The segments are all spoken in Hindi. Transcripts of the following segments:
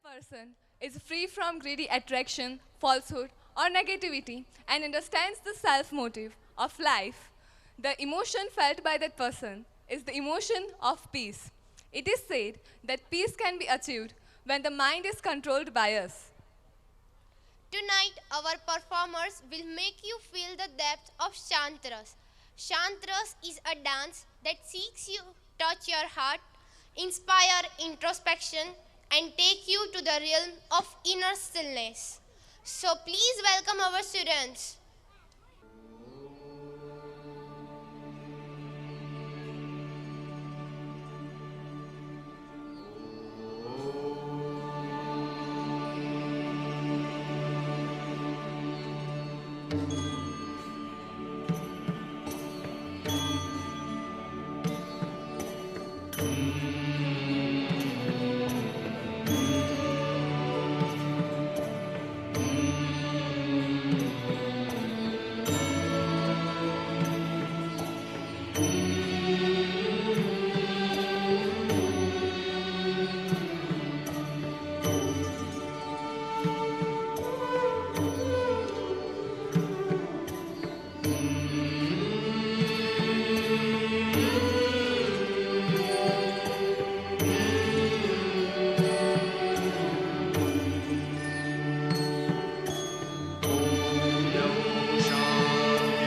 person is free from greedy attraction, falsehood, or negativity and understands the self motive of life, the emotion felt by that person is the emotion of peace. It is said that peace can be achieved when the mind is controlled by us. Tonight, our performers will make you feel the depth of Shantras. Shantras is a dance that seeks you touch your heart, inspire introspection, and take you to the realm of inner stillness. So please welcome our students.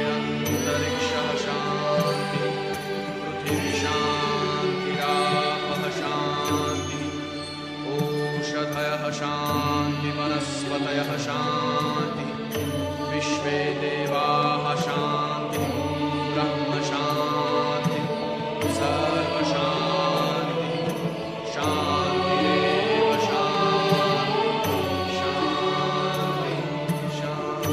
शान्तिरन्तरिक्षः शान्तिः पृथिवी शान्तिरापः शान्तिः ओषधयः शान्तिः वनस्पतयः शान्तिः विश्वे देवाः शान्तिः ब्रह्म शान्तिः सर्वशान्तिः शान्तिरेव शान्तिः शान्तिः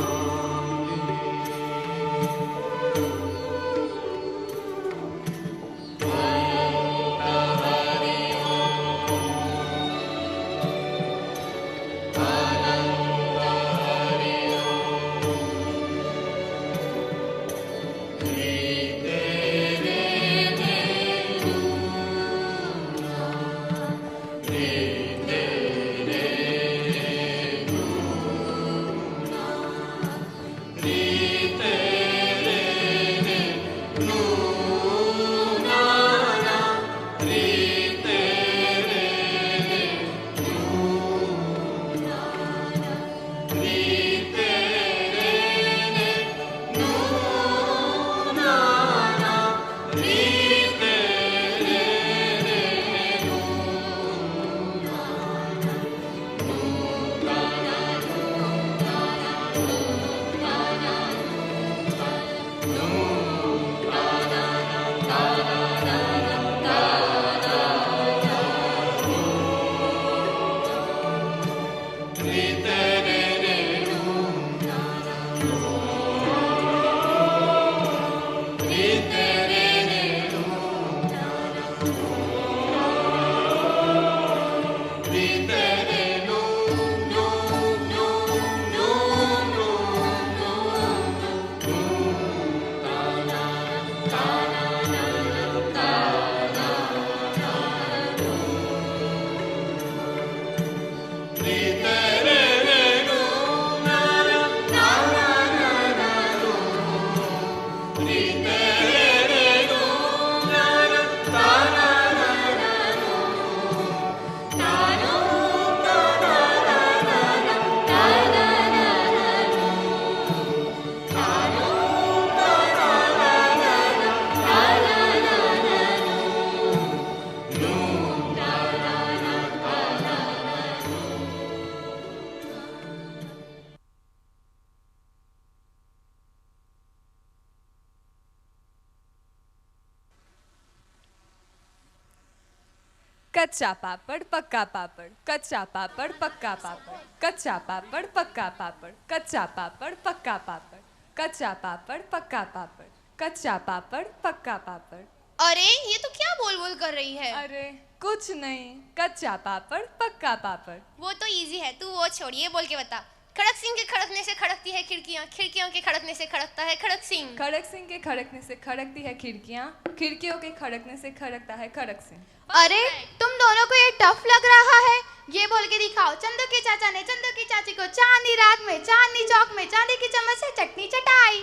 कच्चा पापड़ पक्का पापड़, कच्चा पापड़ पक्का पापड़, कच्चा पापड़ पक्का पापड़, कच्चा पापड़ पक्का पापड़, कच्चा पापड़ पक्का पापड़, कच्चा पापड़ पक्का पापड़। अरे ये तो क्या बोल बोल कर रही है? अरे कुछ नहीं, कच्चा पापड़ पक्का पापड़। वो तो इजी है, तू वो छोड़िए, बोल के बता। खड़क सिंह के खड़कने से खड़कती है खिड़कियां, खिड़कियों के खड़कने से खड़कता है खड़क सिंह। खड़क सिंह के खड़कने से खड़कती है खिड़कियां, खिड़कियों के खड़कने से खड़कता है खड़क सिंह। अरे तुम दोनों को ये टफ लग रहा है, ये बोल के दिखाओ। चंदू के चाचा ने चंदू की चाची को चांदनी रात में चांदनी चौक में चांदी की चम्मच से चटनी चटाई।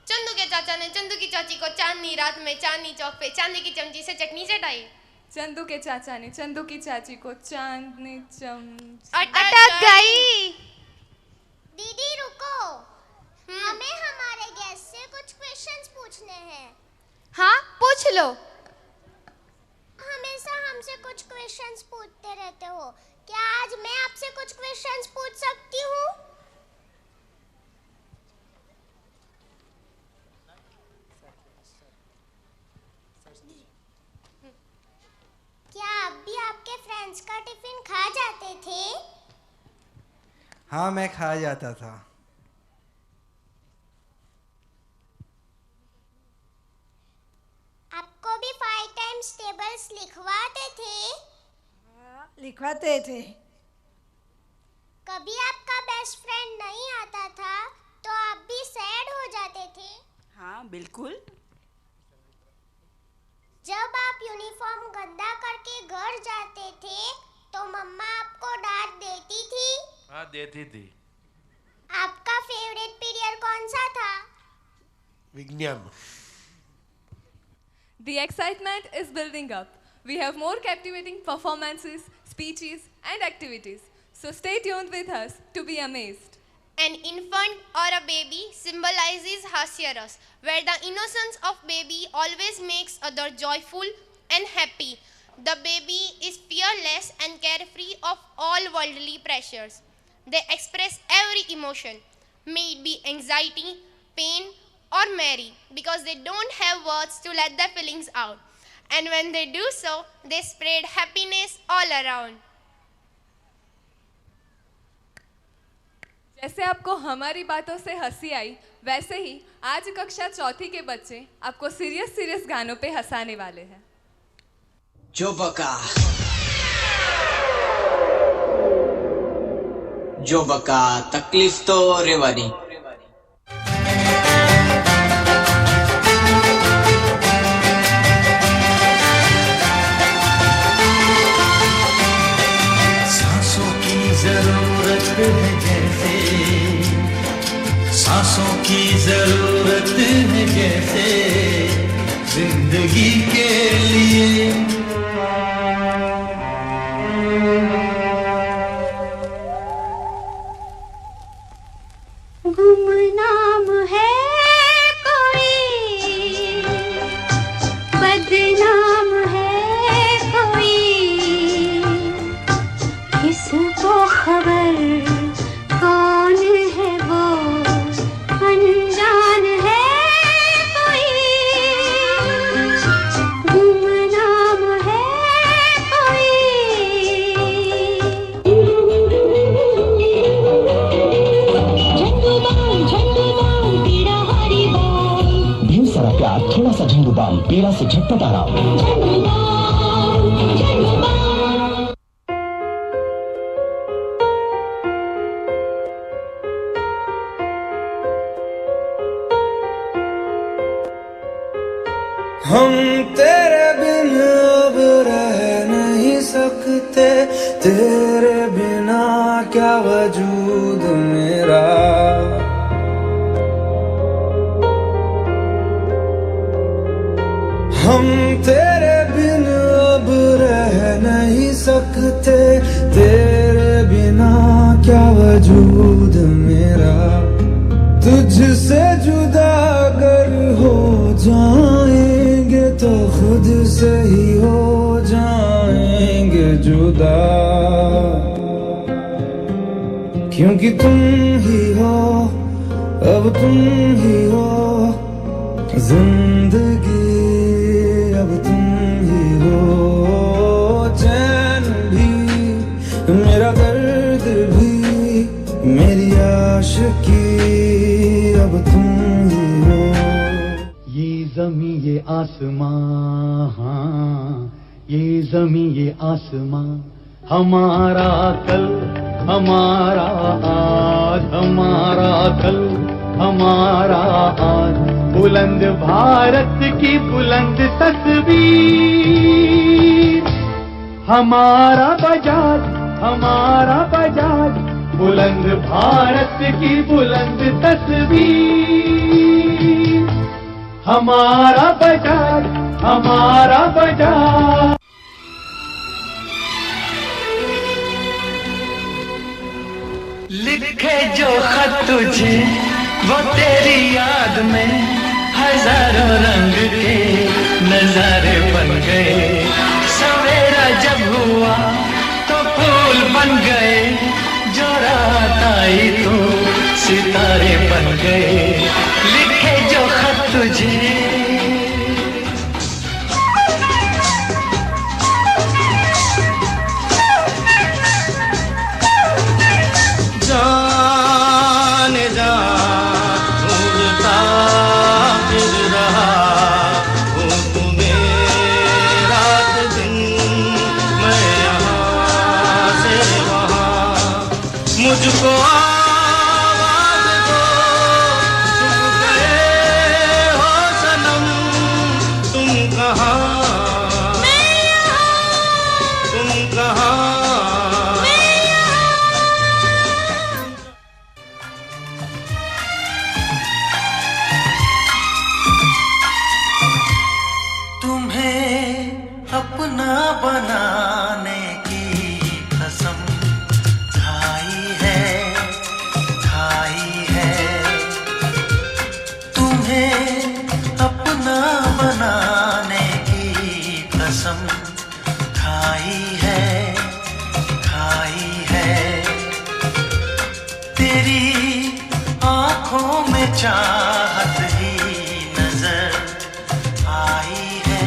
चंदू के चाचा ने चंदू की चाची को चांदनी रात में चांदनी चौक पे चांदी की चमची से चटनी चटाई। चंदू के चाचा ने चंदू की चाची को चांदनी अटक गई। दीदी रुको, हमें हमारे गेस्ट से कुछ क्वेश्चंस पूछने हैं। हाँ पूछ लो। हमेशा हमसे कुछ क्वेश्चंस पूछते रहते हो, क्या आज मैं आपसे कुछ क्वेश्चंस पूछ सकती हूँ? क्या आप भी आपके फ्रेंड्स का टिफिन खा जाते थे? हाँ मैं खा जाता था। आपको भी 5 टाइम्स टेबल्स लिखवाते थे? लिखवाते थे। कभी आपका बेस्ट फ्रेंड नहीं आता था तो आप भी सैड हो जाते थे? हाँ बिल्कुल। जब आप यूनिफॉर्म गंदा करके घर जाते थे तो मम्मा आपको डांट देती थी? हाँ देती थी। आपका फेवरेट पीरियड कौन सा था? विज्ञान। The excitement is building up. We have more captivating performances, speeches, and activities. So stay tuned with us to be amazed. An infant or a baby symbolizes Hasyaras, where the innocence of baby always makes others joyful and happy. The baby is fearless and carefree of all worldly pressures. They express every emotion, may it be anxiety, pain, or merry, because they don't have words to let their feelings out. And when they do so, they spread happiness all around. जैसे आपको हमारी बातों से हंसी आई, वैसे ही आज कक्षा चौथी के बच्चे आपको सीरियस गानों पे हंसाने वाले हैं। जो बका तकलीफ तो रेवानी। सांसों की जरूरत है जैसे, सांसों की जरूरत है जैसे जिंदगी के लिए। गुमनाम है कोई, बदनाम है कोई, किसको खबर कौन है वो, अनजान है कोई, गुमनाम है ढेर सारा प्यार, थोड़ा सा झंडू बाम, पीड़ा से झटपट आराम। हम तेरे बिन अब रह नहीं सकते, तेरे बिना क्या वजूद मेरा। हम तेरे बिन अब रह नहीं सकते, तेरे बिना क्या वजूद मेरा। तुझसे जुदा अगर हो जाएंगे तो खुद से ही हो जाएंगे जुदा, क्योंकि तुम ही हो, अब तुम ही हो जिंदगी, अब तुम ही हो चैन भी, मेरा दर्द भी, मेरी आशिकी, अब तुम ही हो। ये जमी ये आसमां, हाँ ये जमी ये आसमां, हमारा कल हमारा आज, हमारा कल हमारा आज, बुलंद भारत की बुलंद तस्वीर, हमारा बजाज हमारा बजाज, बुलंद भारत की बुलंद तस्वीर। हमारा बजाज, हमारा बजाज। लिखे जो खत तुझे वो तेरी याद में हजारों रंग के नजारे बन गए। सवेरा जब हुआ तो फूल बन गए, जो रात आई तो सितारे बन गए। लिखे जो खत तुझे जाने जा ढूंढता फिर रहा हूँ तुम्हें रात दिन, मैं यहाँ से वहाँ। मुझको आवाज़ दो, चुप गए हो सनम, तुम कहाँ, तुम कहाँ। अपना बनाने की कसम खाई है, खाई है। तुम्हें अपना बनाने की कसम खाई है, खाई है। तेरी आँखों में चाहत ही नजर आई है।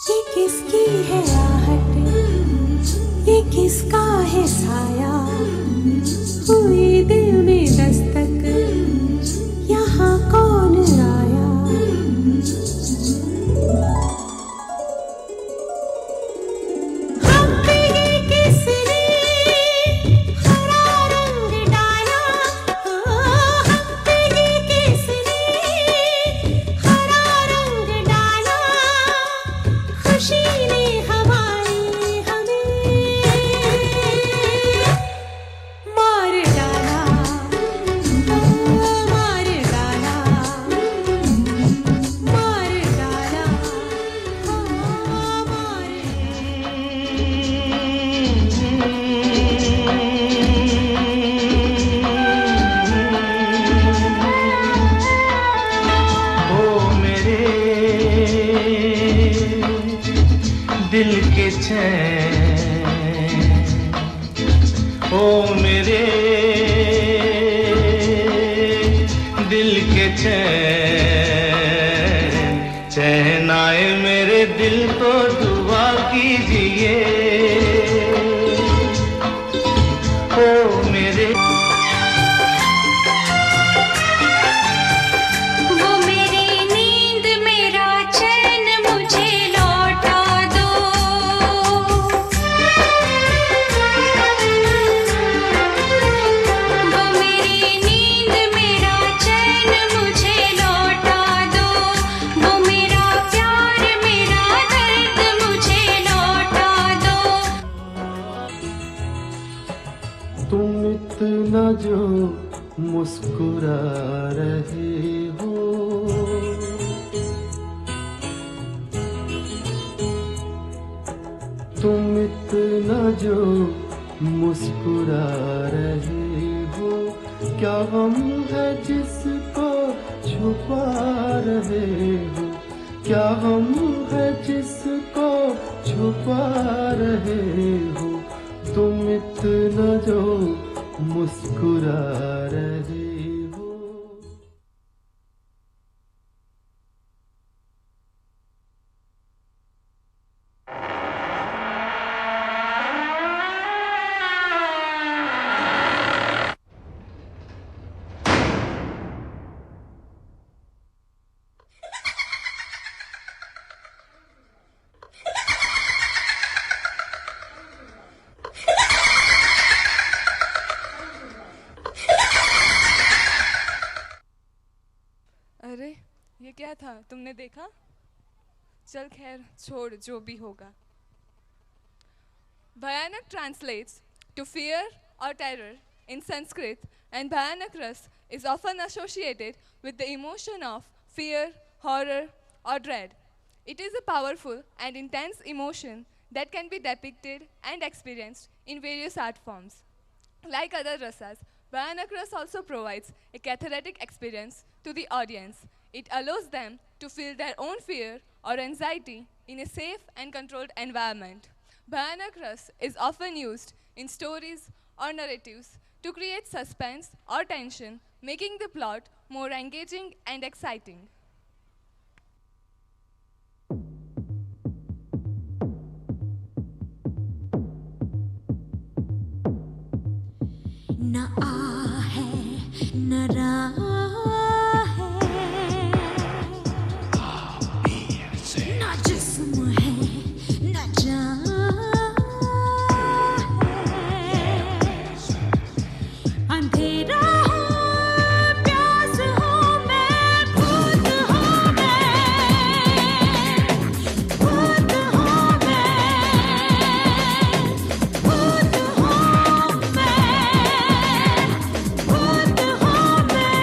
ये किसकी है आहट, ये किसका है साया, हुई दिल में दस्तक, यहाँ कौन आया। हम पे ये किसने हरा रंग डाला, हम पे ये किसने हरा रंग डाला। खुशी ने हमारी हमें मार डाला, मार डाला, मार डाला, ओ मेरे दिल के चैन, ओ मेरे दिल के चैन, चैन आए मेरे दिल को दुआ कीजिए। ओ मेरे वो मेरी नींद मेरा चैन मुझे लौटा दो। वो मेरी नींद मेरा चैन मुझे लौटा दो। वो मेरा प्यार मेरा दर्द मुझे लौटा दो। तुम इतना जो मुस्कुरा रहे हो, तुम इतना जो मुस्कुरा रहे हो, क्या गम है जिसको छुपा रहे हो, क्या गम है जिसको छुपा रहे हो। तुम इतना जो मुस्कुरा रहे हो। अरे ये क्या था, तुमने देखा? चल खैर छोड़, जो भी होगा. Bhayanak translates to fear or terror in Sanskrit, and Bhayanak Ras is often associated with the emotion of fear, horror, or dread. It is a powerful and intense emotion that can be depicted and experienced in various art forms. Like other rasas, Bhayanak Ras also provides a cathartic experience to the audience. It allows them to feel their own fear or anxiety in a safe and controlled environment. Bhayanak Ras is often used in stories or narratives to create suspense or tension, making the plot more engaging and exciting. न आ है न रा है, न जिस्म है न जान है, अंधेरा हूँ प्यास हूँ मैं, भूत हूँ मैं, भूत हूँ मैं, भूत हूँ मैं, भूत हूँ मैं.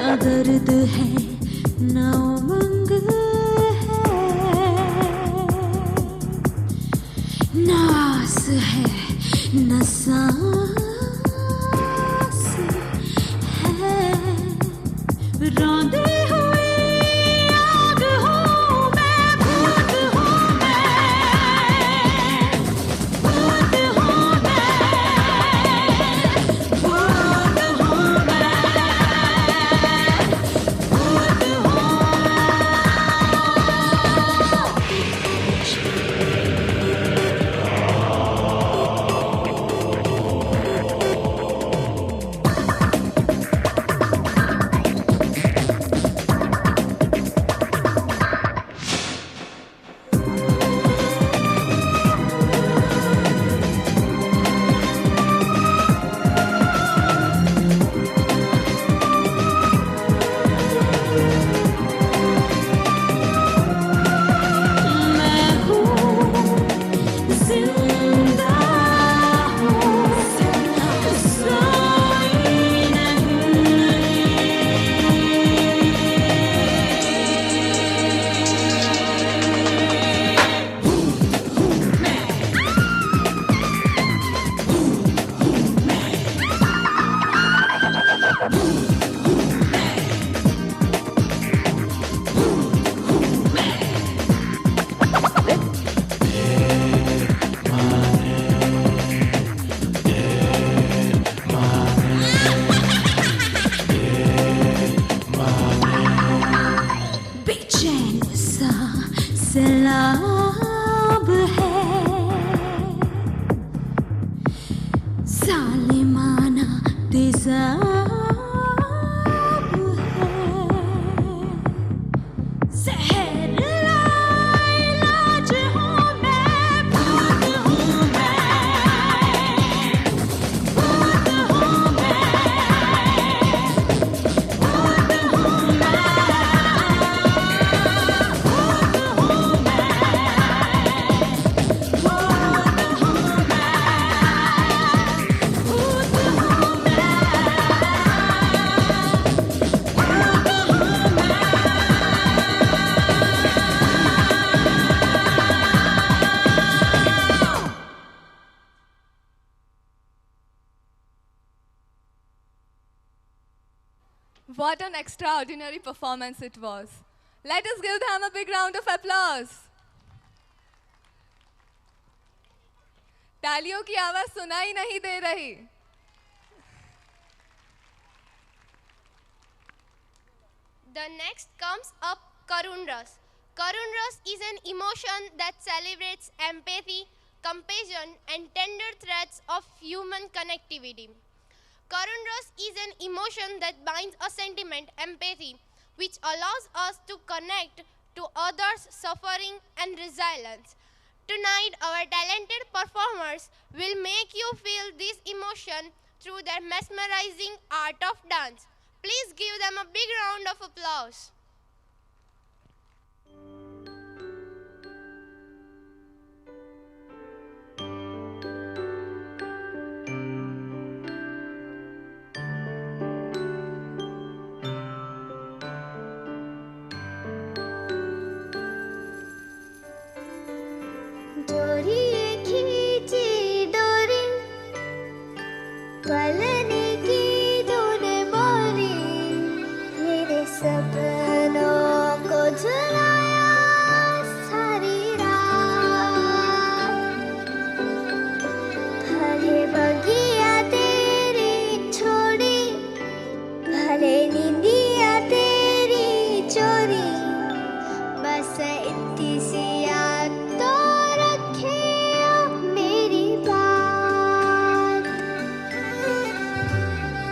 न दर्द है न उमंग है, न आस है न सांस है, रौंदे हुए आग हूँ मैं, भूत हूँ मैं, भूत हूँ मैं, भूत हूँ मैं. मैं हूँ जिंदा हूँ, सोई बेचैन सा सैलाब है, जालिमाना तेजाब है, जहर लाइलाज हूँ मैं, भूत हूँ मैं, भूत हूँ मैं, भूत हूँ मैं. What an extraordinary performance it was. Let us give them a big round of applause. तालियों की आवाज सुनाई नहीं दे रही. The next comes up Karun Ras. Karun Ras is an emotion that celebrates empathy, compassion, and tender threads of human connectivity. Karun Ras is an emotion that binds a sentiment, empathy, which allows us to connect to others' suffering and resilience. Tonight, our talented performers will make you feel this emotion through their mesmerizing art of dance. Please give them a big round of applause. पलने की तूने मोरी मेरे सपनों को झुलाया सारी रात भले बगिया तेरी छोड़ी भले नींदिया तेरी चोरी बस इतनी सी याद तो रखे मेरी बात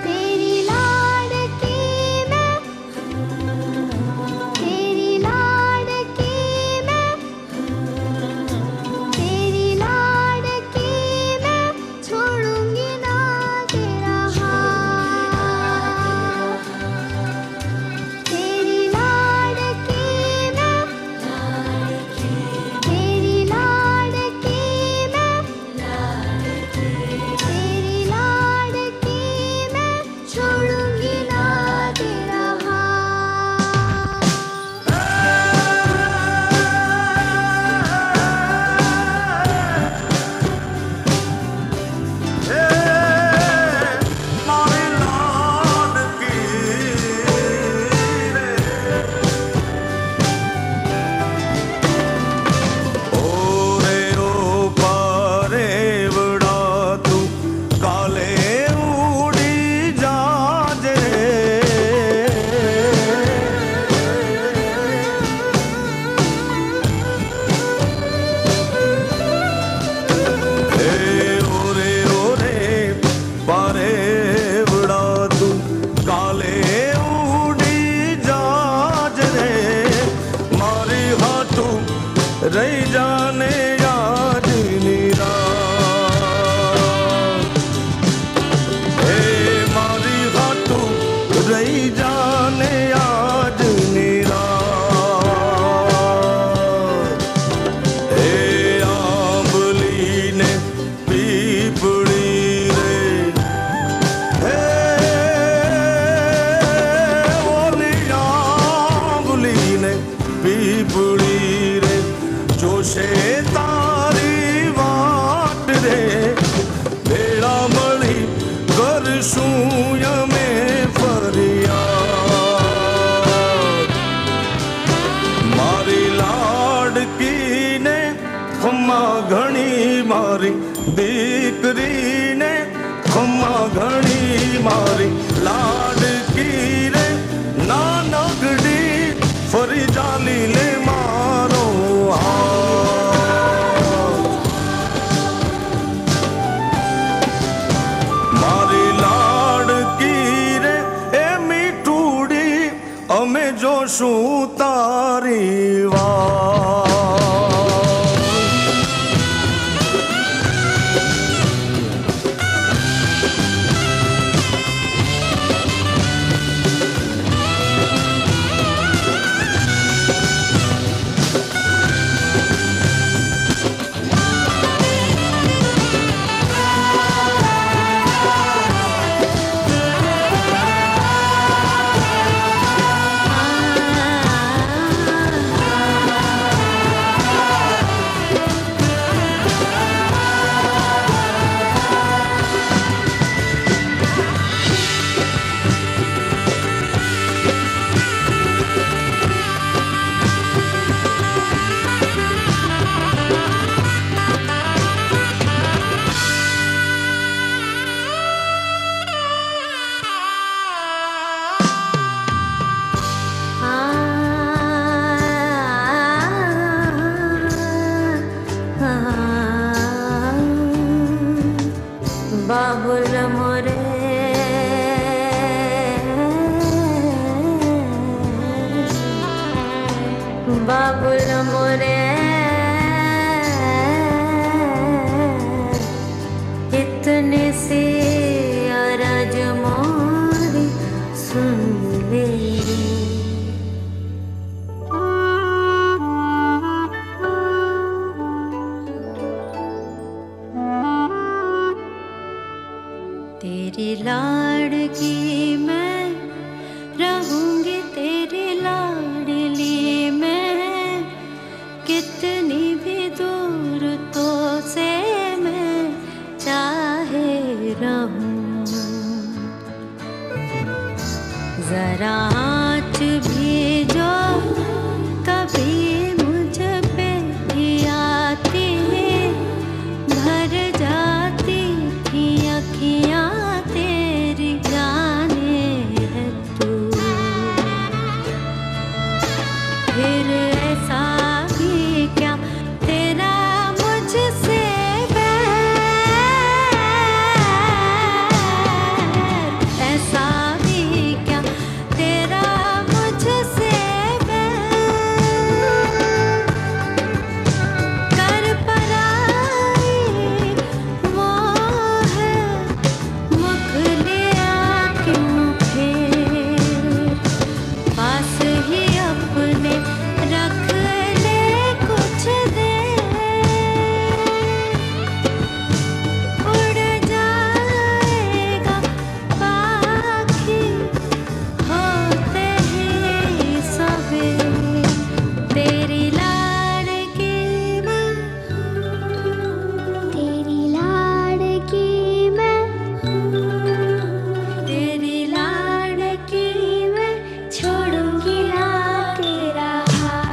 तेरी लाडकी मैं तेरी लाडकी मैं तेरी लाडकी मैं छोड़ूंगी ना तेरा हाथ तेरी लाडकी मैं तेरी लाडकी मैं तेरी लाडकी मैं छोड़ूंगी ना तेरा रही जाने याद नीरा हे मारी हाथू रही जाने याद नीरा हे आंबली ने पीपड़ी रे हे ओली आंबली ने पीपड़ी रे जोशे तारी वाट रे बेड़ा मળી કરશું અમે ફરિયાદ મારી લાડકીને ખમ્મા ઘણી મારી દીકરીને ખમ્મા ઘણી મારી લાડકી રે નાનકડી ફરી ચાલી લે મારો મારી લાડકી રે એ મીઠુડી અમે જોશું તારી વાત सुन ले तेरी लाड़की मैं रहूंगी तेरी लाडली मैं कितनी भी दूर तो से मैं चाहे रहूं जरा आँच भी जो कभी मुझ पे भी आती भर जाती थी अखियाँ तेरी जाने है तू फिर ऐसा भी क्या तेरा मुझसे ऐसा भी क्या तेरा मुझसे कर पराई वो है मुख लिया क्यों फिर पास ही अपने रख ले कुछ देर उड़ जाएगा बाकी होते ही सवेर तेरी लाड़की मैं तेरी लाड़की मैं तेरी लाड़की मैं छोड़ूंगी ना तेरा हाथ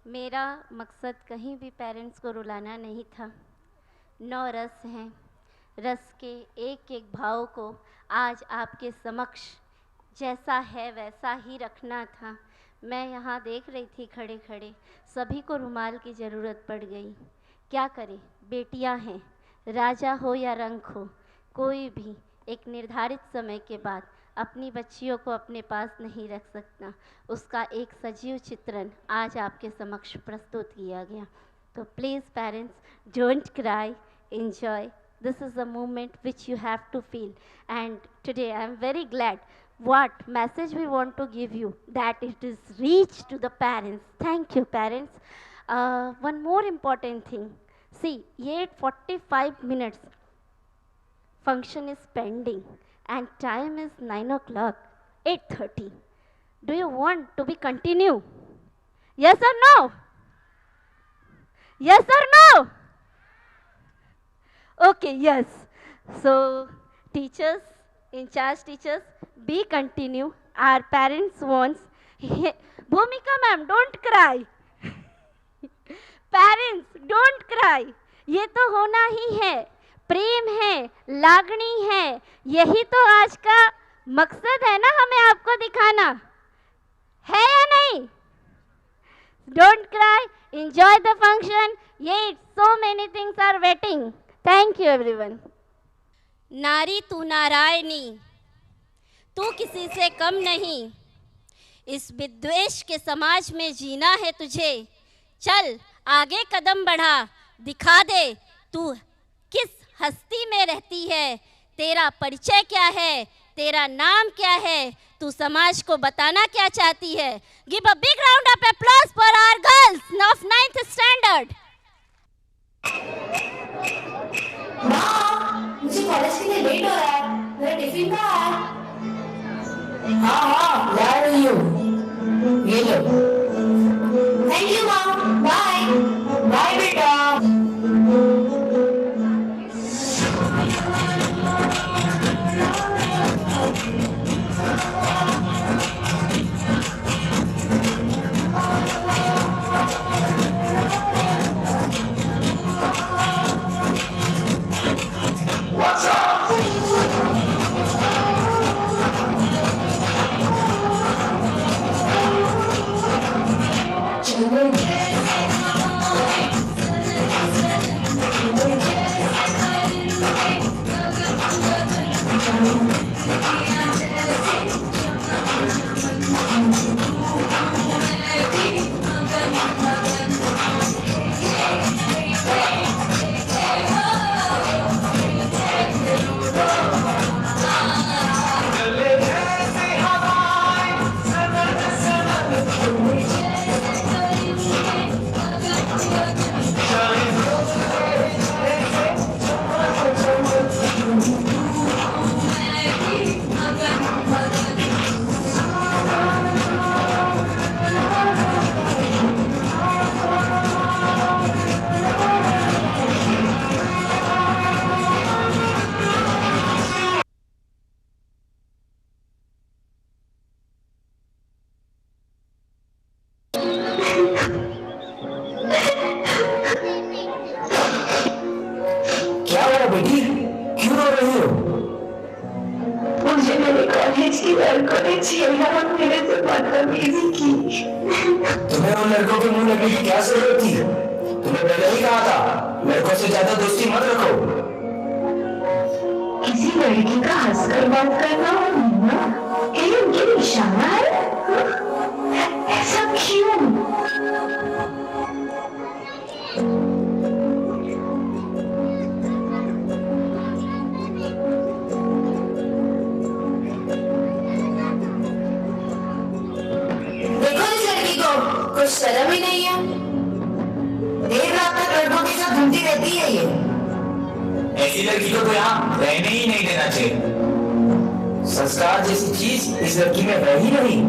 मेरा मकसद कहीं भी पेरेंट्स को रुलाना नहीं था। 9 रस हैं, रस के एक एक भाव को आज आपके समक्ष जैसा है वैसा ही रखना था। मैं यहाँ देख रही थी खड़े खड़े, सभी को रुमाल की ज़रूरत पड़ गई। क्या करें, बेटियाँ हैं, राजा हो या रंक हो, कोई भी एक निर्धारित समय के बाद अपनी बच्चियों को अपने पास नहीं रख सकता। उसका एक सजीव चित्रण आज आपके समक्ष प्रस्तुत किया गया। तो please parents, don't cry, enjoy. This is a moment which you have to feel. And today I am very glad what message we want to give you, that it is reached to the parents. Thank you, parents. One more important thing. See, 8:45 minutes function is pending and time is 9 o'clock, 8:30. Do you want to be continue? Yes or no? Yes or no? Okay, yes. So, teachers, in charge teachers, be continue. Our parents wants. Bhumika ma'am, don't cry. Parents, don't cry. ये तो होना ही है, प्रेम है, लागणी है, यही तो आज का मकसद है ना हमें आपको दिखाना, है या नहीं? Don't cry, enjoy the function, ये so many things are waiting. Thank you everyone. नारी तू नारायणी, तू किसी से कम नहीं, इस विद्वेष के समाज में जीना है तुझे। चल आगे कदम बढ़ा, दिखा दे तू किस हस्ती में रहती है, तेरा परिचय क्या है, तेरा नाम क्या है, तू समाज को बताना क्या चाहती है। Give a big round of applause for our girls of 9th standard. माँ, मुझे कॉलेज के लिए लेट हो रहा है, मेरा टिफिन कहाँ है? हाँ ला रही हूँ, ये लो। थैंक यू माँ, बाय बाय बेटा। तुम्हें उन लड़कों के मुंह लगने की क्या जरूरत थी? तुम्हें पहले ही कहा था लड़कों से ज्यादा दोस्ती मत रखो। किसी लड़की का हंसकर बात करना और मिलना ये उनके निशाना है? ऐसा क्यों? कुछ शर्म ही नहीं है, देर रात तक लड़कों के साथ घूमती रहती है ये। ऐसी लड़की को तो यहाँ रहने ही नहीं देना चाहिए। संस्कार जैसी चीज इस लड़की में है ही नहीं।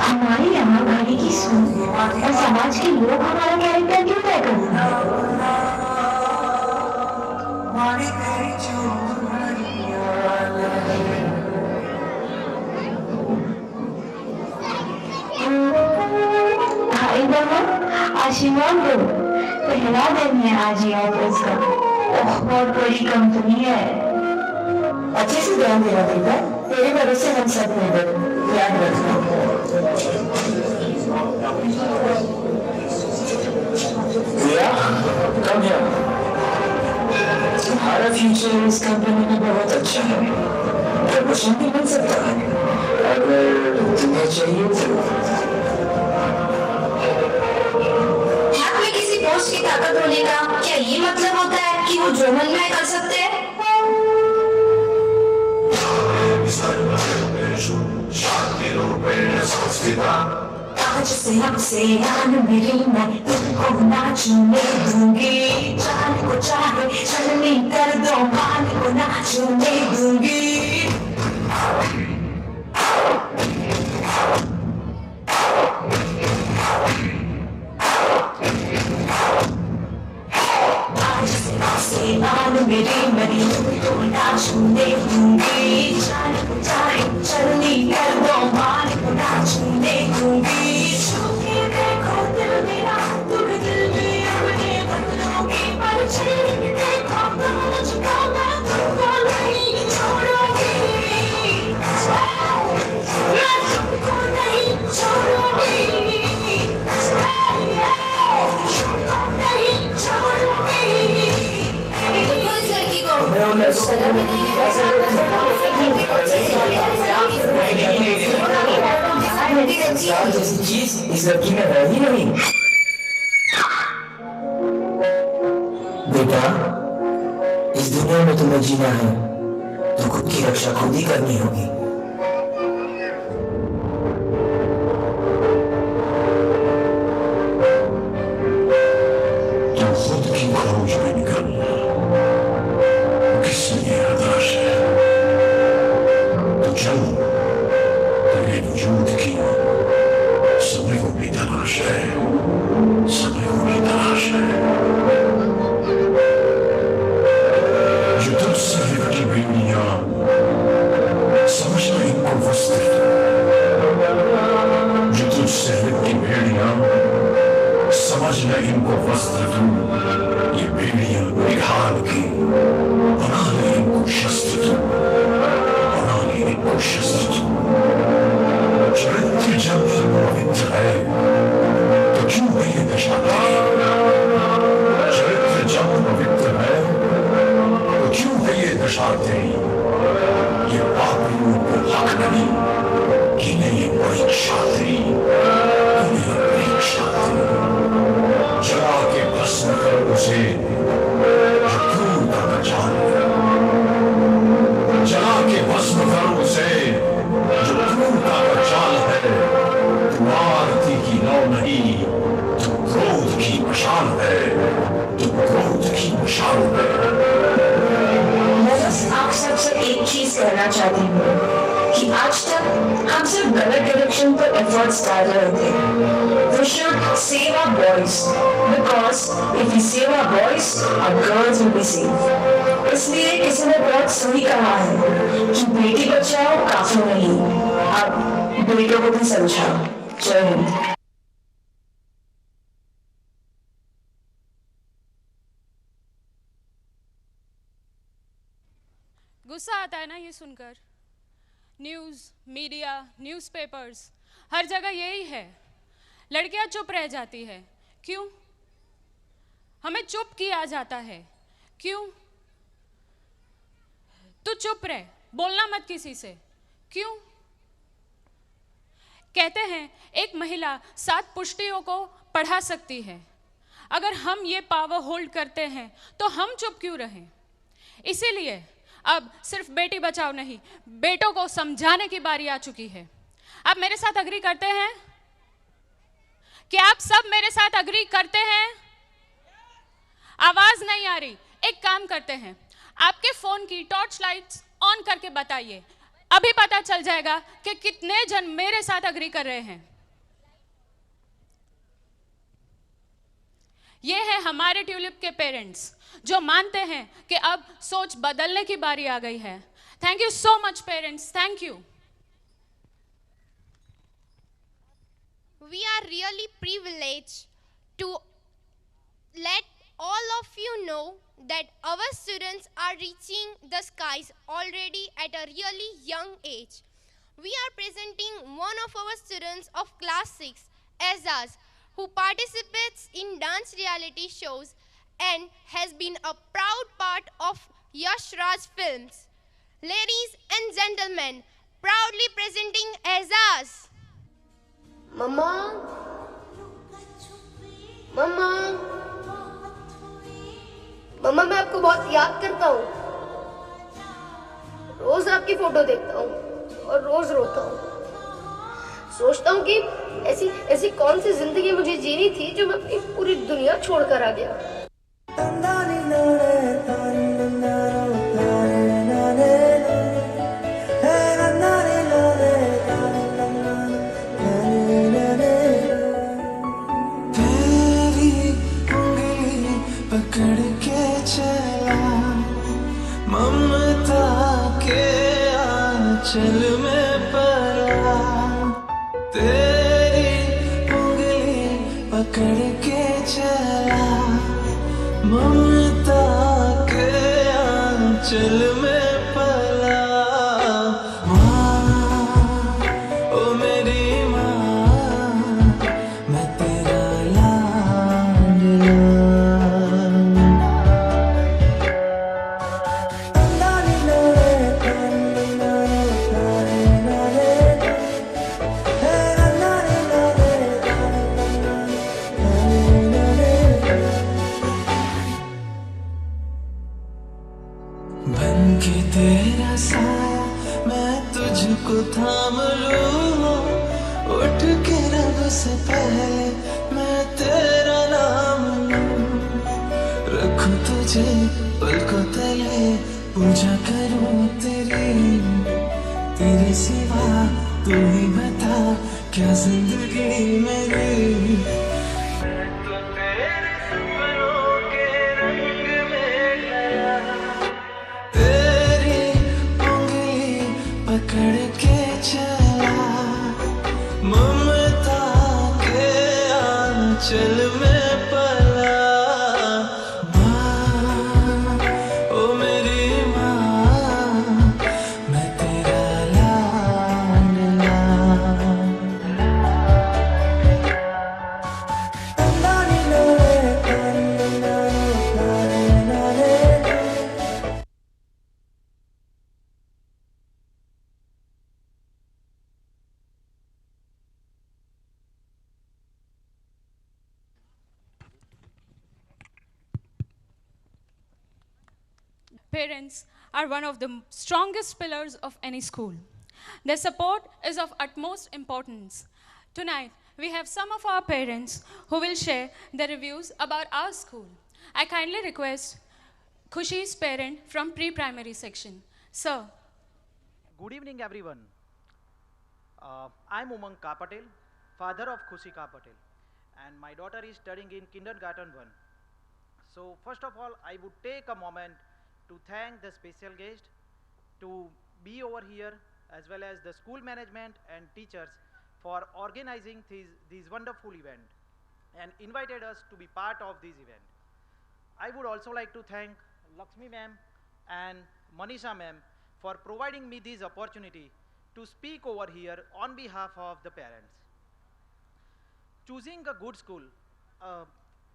हमारे यहाँ घड़ी की सुन और समाज के लोग हमारा कैरेक्टर क्यों तय करते हैं? आशीर्वाद दो। पहला दिन है आज ये ऑफिस का, बहुत बड़ी कंपनी है। अच्छे से ध्यान देना बेटा, तेरे भरोसे हम सब मिलकर, याद रखना। कम तुम्हारा फ्यूचर इस कंपनी में बहुत अच्छा है, प्रमोशन भी मिल सकता है अगर तुम्हें चाहिए तो। हाथ में किसी पोस्ट की ताकत होने का क्या ये मतलब होता है कि वो जो मन में कर सकते हैं? आज से हमसे यान मेरी, मैं तुमको नाचने दूंगी। जान को चाहे चलने कर दो, मान को नाचने दूंगी। मान मेरी मरी तुमको नाचने दूंगी। जान को चाहे चलनी कर दो, मान को नाचने दूंगी। छूके देखो दिल मेरा, तुम दिल में अपने बदलों की परछाई देखो, तुम मुझको मैं तुमको नहीं छोड़ूंगी। मैं तुमको नहीं छोड़ूंगी, तुमको नहीं छोड़ूंगी। जैसी चीज इस लड़की में है ही नहीं। बेटा, इस दुनिया में तुम्हें जीना है तो खुद की रक्षा खुद ही करनी होगी। तुम खुद की खोज में निकलना किसने आदर्श है तो चलो, तेरे वजूद की समय को भी तलाश है, समय को भी तलाश है। जो तुझसे लिपटी बेड़ियां, समझना इनको वस्त्र तू। जो तुझसे लिपटी बेड़ियां, समझना इनको वस्त्र तू। ये बेड़ियां निकाल के बना ले इनको शस्त्र तू, बना ले इनको शस्त्र तू। चरित्र जब पवित्र है तो क्यों है ये दशा तेरी? चरित्र जब पवित्र है तो क्यों है ये दशा तेरी? ये पापियों को हक नहीं कि नहीं परीक्षा तेरी, इन्हें परीक्षा तेरी। जला के भस्म कर उसे जो क्रूरता का जाल है, जला के भस्म कर उसे जो क्रूरता का जाल है। तू आरती की नौ नहीं, तू क्रोध की मशाल है, तू क्रोध की मशाल है। मैं बस आप सबसे एक चीज कहना चाहती हूँ कि आज तक हम सिर्फ गलत डायरेक्शन पर एफर्ट्स डाल रहे थे। We should save our boys because if we save our boys, our girls will be safe. इसलिए किसी ने बहुत सही कहा है कि बेटी बचाओ काफी नहीं, अब बेटों को भी समझाओ। जय हिंद। गुस्सा आता है ना ये सुनकर। न्यूज़, मीडिया, न्यूज़पेपर्स, हर जगह यही है। लड़कियां चुप रह जाती है, क्यों? हमें चुप किया जाता है, क्यों? तू चुप रह, बोलना मत किसी से, क्यों? कहते हैं एक महिला 7 पुष्टियों को पढ़ा सकती है। अगर हम ये पावर होल्ड करते हैं तो हम चुप क्यों रहें? इसीलिए अब सिर्फ बेटी बचाओ नहीं, बेटों को समझाने की बारी आ चुकी है। आप मेरे साथ अग्री करते हैं? क्या आप सब मेरे साथ अग्री करते हैं? आवाज नहीं आ रही। एक काम करते हैं, आपके फोन की टॉर्च लाइट्स ऑन करके बताइए, अभी पता चल जाएगा कि कितने जन मेरे साथ अग्री कर रहे हैं। ये है हमारे ट्यूलिप के पेरेंट्स जो मानते हैं कि अब सोच बदलने की बारी आ गई है। Thank you so much parents, thank you. We are really privileged to let all of you know that our students are reaching the skies already at a really young age. We are presenting one of our students of class 6, Azaz, who participates in dance reality shows and has been a proud part of Yash Raj Films. Ladies and gentlemen, proudly presenting Azaz. मम्मा मम्मा मम्मा मैं आपको बहुत याद करता हूँ। रोज आपकी फोटो देखता हूँ और रोज रोता हूँ। सोचता हूँ कि ऐसी ऐसी कौन सी जिंदगी मुझे जीनी थी जो मैं अपनी पूरी दुनिया छोड़कर आ गया। पकड़ के चला ममता के आंचल में पला तेरी उंगली पकड़ के चला ममता के आंचल में पला माँ ओ मेरी माँ मैं तेरा लाडला बन के तेरा साया मैं तुझको थाम लूं उठ के रब से पहले मैं तेरा नाम लूं रखूं तुझे पलकों तले पूजा करूं तेरी तेरे सिवा तू ही बता क्या जिंदगी मेरी मैं तो तेरे सपनों के रंग में गया तेरी उंगली पकड़ के चला ममता के आंचल में पला माँ ओ मेरी माँ मैं तेरा लाडला Parents are one of the strongest pillars of any school. Their support is of utmost importance. Tonight, we have some of our parents who will share their reviews about our school. I kindly request Khushi's parent from pre-primary section. Sir. Good evening, everyone. I'm Umang Kapatel, father of Khushi Kapatel, and my daughter is studying in kindergarten 1. So, first of all, I would take a moment to thank the special guest to be over here, as well as the school management and teachers for organizing this wonderful event and invited us to be part of this event. I would also like to thank Lakshmi ma'am and Manisha ma'am for providing me this opportunity to speak over here on behalf of the parents. Choosing a good school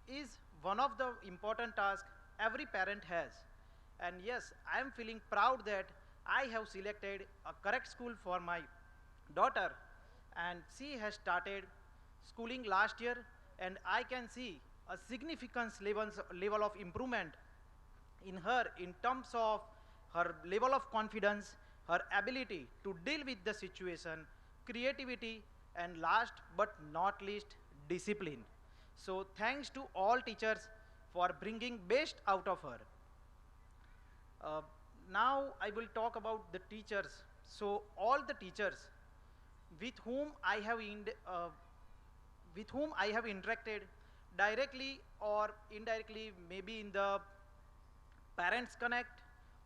is one of the important tasks every parent has. And yes, I am feeling proud that I have selected a correct school for my daughter, and she has started schooling last year, and I can see a significant level of improvement in her in terms of her level of confidence, her ability to deal with the situation, creativity, and last but not least, discipline. So thanks to all teachers for bringing best out of her. Now I will talk about the teachers. So all the teachers with whom I have interacted directly or indirectly, maybe in the parents connect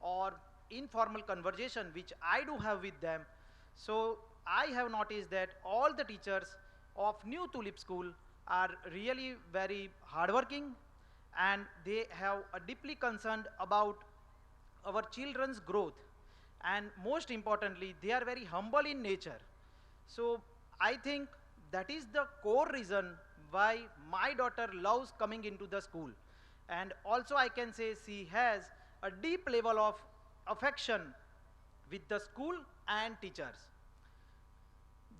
or informal conversation which I do have with them. So I have noticed that all the teachers of New Tulip School are really very hardworking, and they have a deeply concerned about our children's growth, and most importantly they are very humble in nature. So I think that is the core reason why my daughter loves coming into the school, and also I can say she has a deep level of affection with the school and teachers.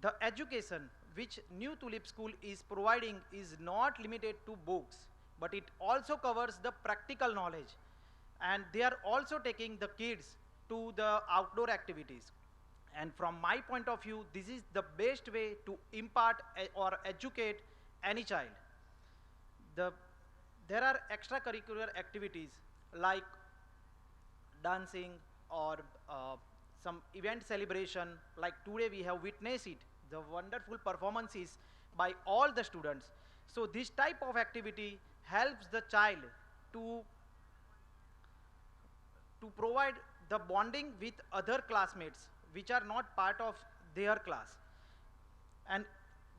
The education which New Tulip School is providing is not limited to books, but it also covers the practical knowledge, and they are also taking the kids to the outdoor activities. And from my point of view, this is the best way to impart or educate any child. There are extracurricular activities like dancing or some event celebration, like today we have witnessed it, the wonderful performances by all the students. So this type of activity helps the child to provide the bonding with other classmates which are not part of their class. And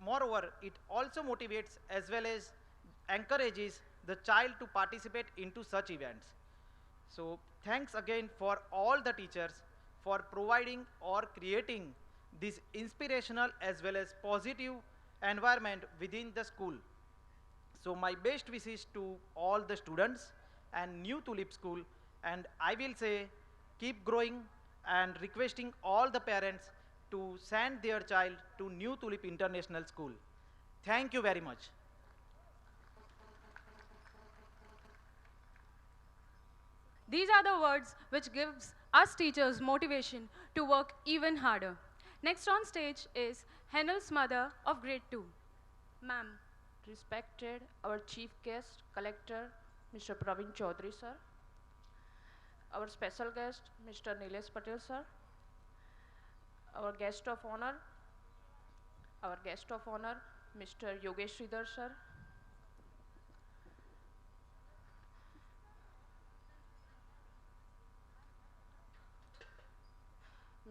moreover, it also motivates as well as encourages the child to participate into such events. So thanks again for all the teachers for providing or creating this inspirational as well as positive environment within the school. So my best wishes to all the students and New Tulip School, and I will say keep growing, and requesting all the parents to send their child to New Tulip International School. Thank you very much. These are the words which gives us teachers motivation to work even harder. Next on stage is Henel's mother of grade 2. Ma'am. Respected our chief guest, collector, Mr. Praveen Chaudhary sir. Our special guest, Mr. Nilesh Patel sir. Our guest of honor, Mr. Yogesh Sridhar sir.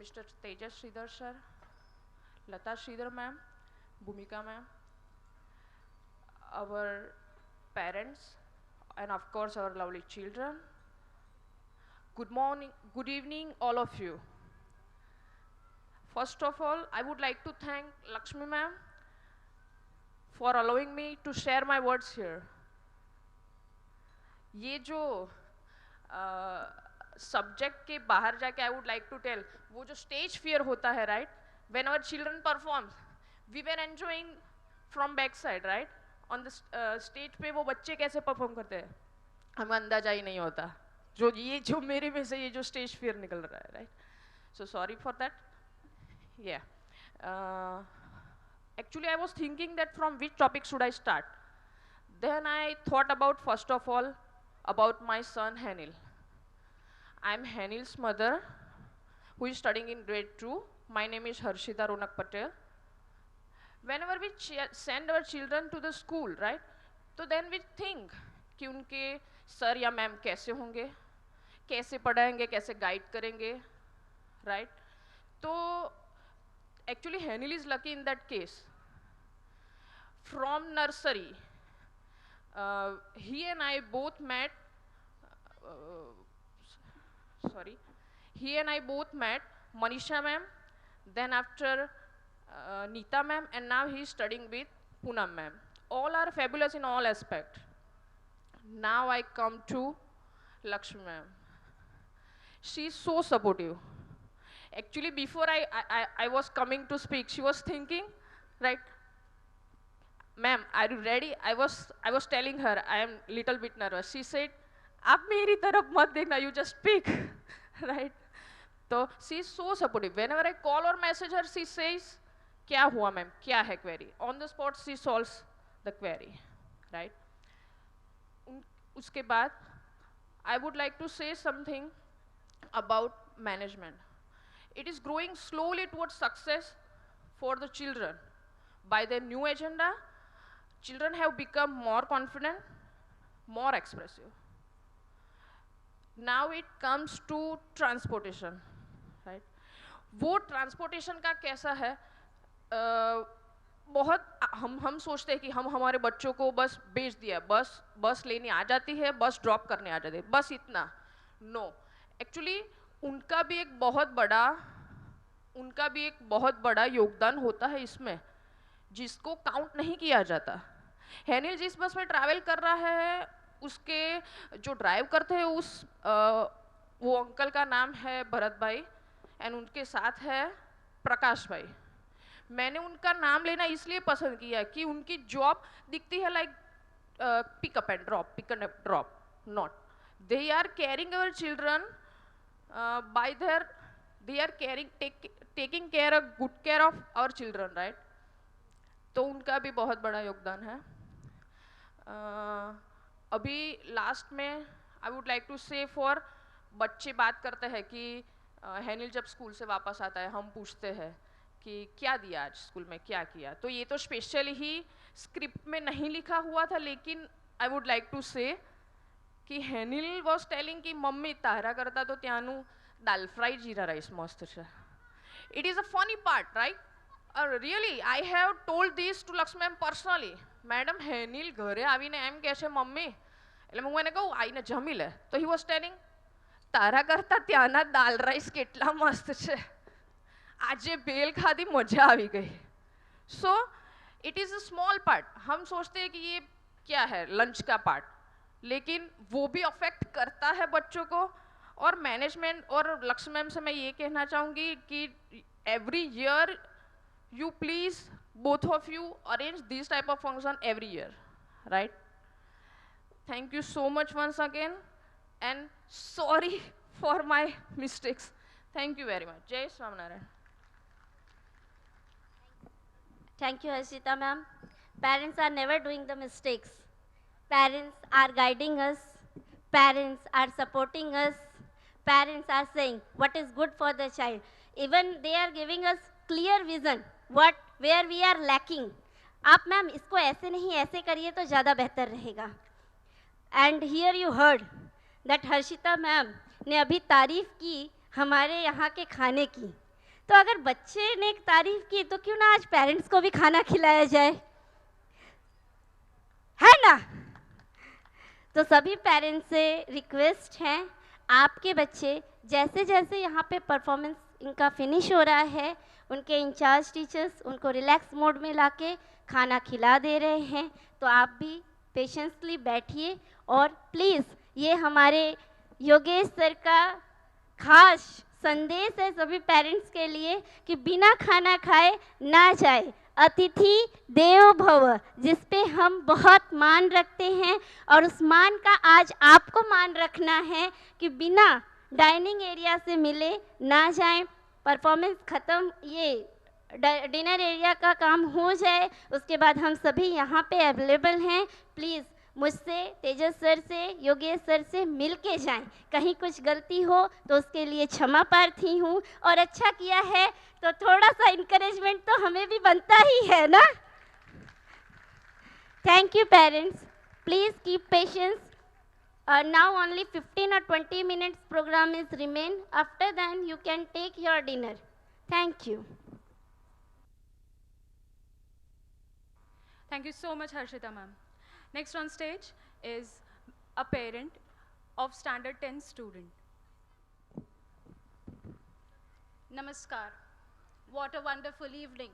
Mr. Tejas Sridhar sir, Lata Sridhar ma'am, Bhumika ma'am, our parents, and of course our lovely children. Good morning, good evening all of you. First of all, I would like to thank Lakshmi ma'am for allowing me to share my words here. ये जो सब्जेक्ट के बाहर जाके I would like to tell, वो जो स्टेज फियर होता है, right, when our children performs we were enjoying from back side, right, on the stage पे वो बच्चे कैसे परफॉर्म करते हैं हमें अंदाजा ही नहीं होता, जो मेरे में से ये जो स्टेज फियर निकल रहा है, right. So sorry for that. या actually I was thinking that from which topic should I start. Then I thought about, first of all, about my son Henil. I'm Henil's mother, who is studying in grade 2. My name is Harshita Ronak Patel. Whenever we send our children to the school, right, so then we think कि उनके सर या मैम कैसे होंगे, कैसे पढ़ाएंगे, कैसे गाइड करेंगे, right. तो actually Henil is lucky in that case. From nursery, he and I both met. He and I both met Manisha ma'am, then after Neeta ma'am, and now he is studying with Poonam ma'am. All are fabulous in all aspects. Now I come to Lakshmi ma'am. She is so supportive. Actually, before I was coming to speak, she was thinking, right, ma'am, are you ready? I was telling her I am little bit nervous. She said, आप मेरी तरफ मत देखना, you just speak, right? So she is so supportive. Whenever I call or message her, she says, क्या हुआ मैम, क्या है query? On the spot she solves the query, right? उसके बाद I would like to say something about management. It is growing slowly towards success for the children. By the new agenda, children have become more confident, more expressive. Now it comes to transportation, right? वो transportation का कैसा है? बहुत हम सोचते हैं कि हम हमारे बच्चों को बस भेज दिया, बस लेने आ जाती है, बस ड्रॉप करने आ जाती है, बस इतना। नो, एक्चुअली उनका भी एक बहुत बड़ा योगदान होता है इसमें, जिसको काउंट नहीं किया जाता। हैनिल जिस बस में ट्रैवल कर रहा है, उसके जो ड्राइव करते हैं वो अंकल का नाम है भरत भाई, एंड उनके साथ है प्रकाश भाई। मैंने उनका नाम लेना इसलिए पसंद किया कि उनकी जॉब दिखती है like pickup and drop, not they are carrying our children by there, they are taking care good care of our children, right. तो उनका भी बहुत बड़ा योगदान है। अभी लास्ट में आई वुड लाइक टू से फॉर बच्चे बात करते हैं कि हैनिल जब स्कूल से वापस आता है, हम पूछते हैं कि क्या दिया आज स्कूल में, क्या किया। तो ये तो स्पेशली ही स्क्रिप्ट में नहीं लिखा हुआ था, लेकिन आई वुड लाइक टू से कि हैनिल वॉज टेलिंग कि मम्मी तारा करता तो त्यानु दाल फ्राई जीरा राइस मस्त છે. It is a funny part, right? Really, I have told this to Lakshmi ma'am personally. Madam Henil ઘરે આવીને એમ કહે છે મમ્મી, એટલે હું એને કહું આવીને જમી લે, તો he was telling તારા કરતા ત્યાંના દાલ રાઈસ કેટલા મસ્ત છે, આજે ભેલ ખાધી મજા આવી ગઈ. So it is a small part. हम सोचते हैं कि ये क्या है, लंच का पार्ट, लेकिन वो भी अफेक्ट करता है बच्चों को. और मैनेजमेंट और लक्ष्मी मैम से मैं ये कहना चाहूँगी कि every year you please both of you arrange this type of function every year, right? Thank you so much once again, and sorry for my mistakes. Thank you very much. Jai Swaminarayan. Thank you, Harshita ma'am. Parents are never doing the mistakes. Parents are guiding us. Parents are supporting us. Parents are saying what is good for the child. Even they are giving us clear vision where we are lacking. आप मैम इसको ऐसे नहीं ऐसे करिए तो ज़्यादा बेहतर रहेगा. And here you heard that Harshita ma'am ने अभी तारीफ की हमारे यहाँ के खाने की. तो अगर बच्चे ने तारीफ की तो क्यों ना आज पेरेंट्स को भी खाना खिलाया जाए, है ना? तो सभी पेरेंट्स से रिक्वेस्ट है, आपके बच्चे जैसे जैसे यहाँ पे परफॉर्मेंस इनका फिनिश हो रहा है, उनके इंचार्ज टीचर्स उनको रिलैक्स मोड में लाके खाना खिला दे रहे हैं, तो आप भी पेशेंसली बैठिए. और प्लीज़ ये हमारे योगेश सर का खास संदेश है सभी पेरेंट्स के लिए कि बिना खाना खाए ना जाए. अतिथि देवो भव, जिस पे हम बहुत मान रखते हैं, और उस मान का आज आपको मान रखना है कि बिना डाइनिंग एरिया से मिले ना जाएं. परफॉर्मेंस ख़त्म, ये डिनर एरिया का काम हो जाए, उसके बाद हम सभी यहाँ पे अवेलेबल हैं. प्लीज़ मुझसे, तेजस सर से, योगेश सर से मिल के जाएँ. कहीं कुछ गलती हो तो उसके लिए क्षमा प्रार्थी हूँ, और अच्छा किया है तो थोड़ा सा इनकरेजमेंट तो हमें भी बनता ही है ना. Thank you parents. Please keep patience. Now only 15 or 20 minutes program is remain. After then you can take your dinner. Thank you. Thank you so much, Harshita ma'am. Next on stage is a parent of standard 10 student. Namaskar. What a wonderful evening.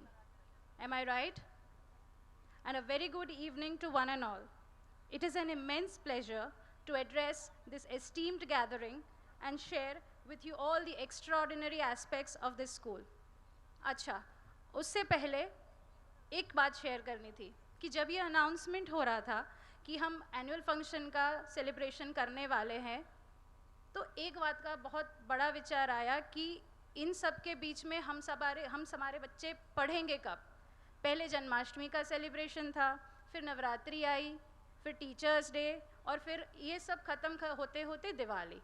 Am I right? And a very good evening to one and all. It is an immense pleasure to address this esteemed gathering and share with you all the extraordinary aspects of this school. अच्छा, उससे पहले एक बात शेयर करनी थी कि जब ये अनाउंसमेंट हो रहा था कि हम एनुअल फंक्शन का सेलिब्रेशन करने वाले हैं, तो एक बात का बहुत बड़ा विचार आया कि इन सब के बीच में हम हमारे बच्चे पढ़ेंगे कब. पहले जन्माष्टमी का सेलिब्रेशन था, फिर नवरात्रि आई, फिर टीचर्स डे, और फिर ये सब ख़त्म होते होते दिवाली.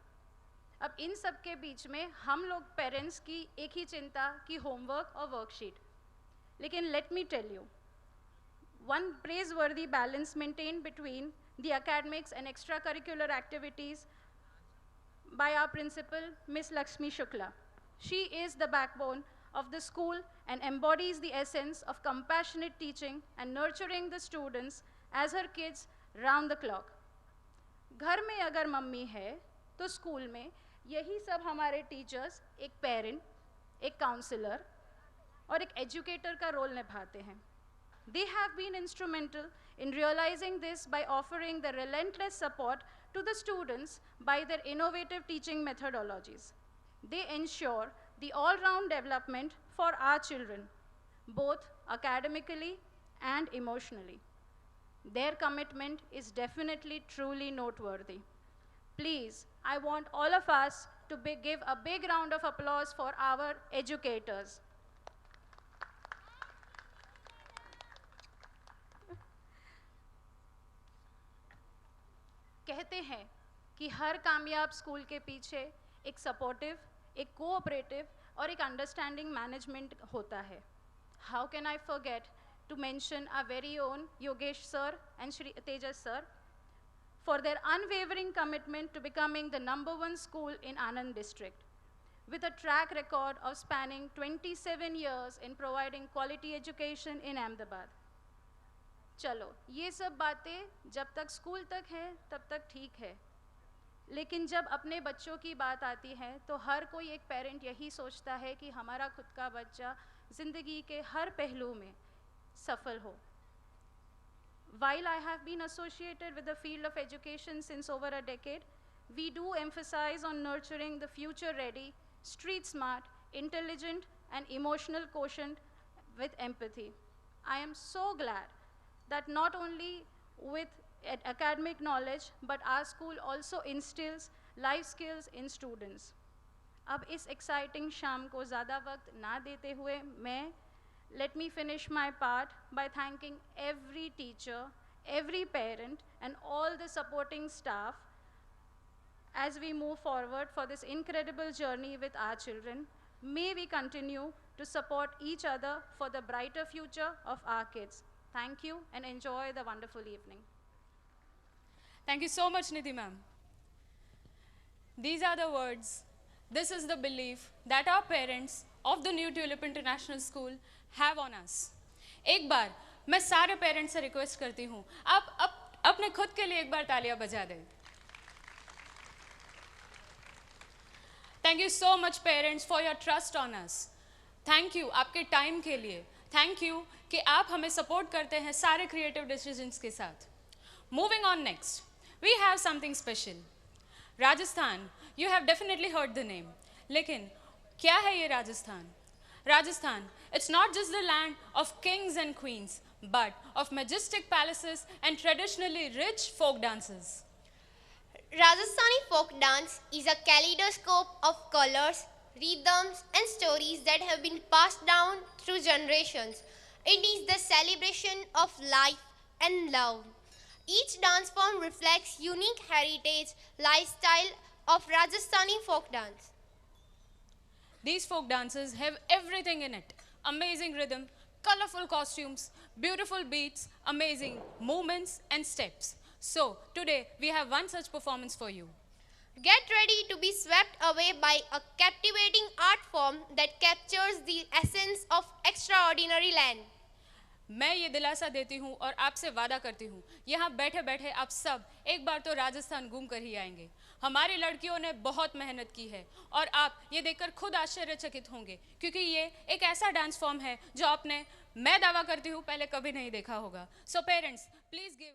अब इन सब के बीच में हम लोग पेरेंट्स की एक ही चिंता कि होमवर्क और वर्कशीट. लेकिन let me tell you, one praiseworthy balance maintained between the academics and extracurricular activities by our principal, Miss Lakshmi Shukla. She is the backbone of the school and embodies the essence of compassionate teaching and nurturing the students as her kids round the clock. घर में अगर मम्मी है तो स्कूल में यही सब हमारे टीचर्स एक पेरेंट, एक काउंसलर और एक एजुकेटर का रोल निभाते हैं. They have been instrumental in realizing this by offering the relentless support to the students by their innovative teaching methodologies. They ensure the all-round development for our children, both academically and emotionally. Their commitment is definitely truly noteworthy. Please, I want all of us to give a big round of applause for our educators. कहते हैं कि हर कामयाब स्कूल के पीछे एक सपोर्टिव, एक कोऑपरेटिव और एक अंडरस्टैंडिंग मैनेजमेंट होता है. How can I forget to mention our very own Yogesh sir and Shri Tejas sir for their unwavering commitment to becoming the #1 school in Anand district with a track record of spanning 27 years in providing quality education in Ahmedabad. चलो ये सब बातें जब तक स्कूल तक है तब तक ठीक है, लेकिन जब अपने बच्चों की बात आती है तो हर कोई एक पेरेंट यही सोचता है कि हमारा खुद का बच्चा ज़िंदगी के हर पहलू में सफल हो. While I have been associated with the field of education since over a decade, we do emphasize on nurturing the future-ready, street-smart, intelligent, and emotional quotient with empathy. I am so glad that not only with academic knowledge, but our school also instills life skills in students. अब इस exciting शाम को ज़्यादा वक्त ना देते हुए let me finish my part by thanking every teacher, every parent, and all the supporting staff as we move forward for this incredible journey with our children. May we continue to support each other for the brighter future of our kids. Thank you and enjoy the wonderful evening. Thank you so much, Nidhi ma'am. These are the words. This is the belief that our parents of the New Tulip International School have on us. एक बार मैं सारे पेरेंट्स से रिक्वेस्ट करती हूँ, आप अपने खुद के लिए एक बार तालियां बजा दें. Thank you so much parents for your trust on us. Thank you आपके टाइम के लिए. Thank you कि आप हमें सपोर्ट करते हैं सारे क्रिएटिव डिसीजंस के साथ. Moving on next, we have something special. Rajasthan, you have definitely heard the name. लेकिन क्या है ये Rajasthan? Rajasthan, it's not just the land of kings and queens, but of majestic palaces and traditionally rich folk dances. Rajasthani folk dance is a kaleidoscope of colors, rhythms, and stories that have been passed down through generations. It is the celebration of life and love. Each dance form reflects unique heritage, lifestyle of Rajasthani folk dance. These folk dances have everything in it. Amazing rhythm, colorful costumes, beautiful beats, amazing movements and steps. So, today we have one such performance for you. Get ready to be swept away by a captivating art form that captures the essence of extraordinary land. मैं ये दिलासा देती हूँ और आपसे वादा करती हूँ, यहाँ बैठे बैठे आप सब एक बार तो राजस्थान घूम कर ही आएंगे. हमारी लड़कियों ने बहुत मेहनत की है और आप ये देखकर खुद आश्चर्यचकित होंगे, क्योंकि ये एक ऐसा डांस फॉर्म है जो आपने, मैं दावा करती हूँ, पहले कभी नहीं देखा होगा. So parents, please give